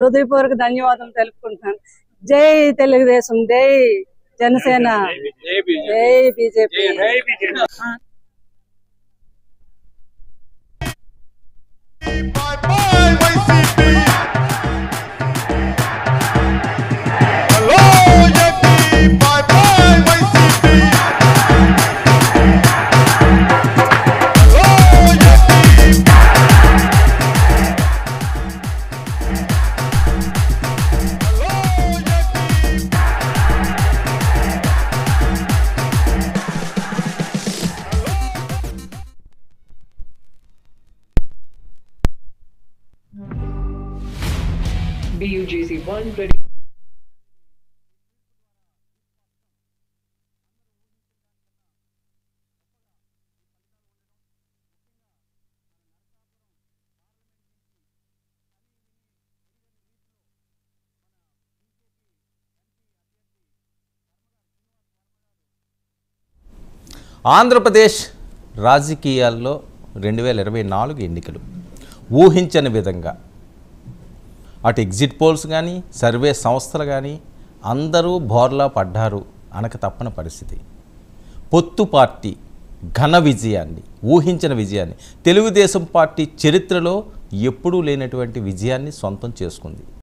హృదయపూర్వక ధన్యవాదాలు తెలుపుకుంటున్నాను. జై తెలుగుదేశం, జై జనసేన, జై బీజేపీ. BUGC 1 ready. ఆంధ్రప్రదేశ్ రాజకీయాల్లో 2024 ఎన్నికలు ఊహించని విధంగా అటు ఎగ్జిట్ పోల్స్ కానీ సర్వే సంస్థలు కానీ అందరూ బోర్లా పడ్డారు అనక తప్పని పరిస్థితి. పొత్తు పార్టీ ఘన విజయాన్ని, ఊహించిన విజయాన్ని, తెలుగుదేశం పార్టీ చరిత్రలో ఎప్పుడూ లేనటువంటి విజయాన్ని సొంతం చేసుకుంది.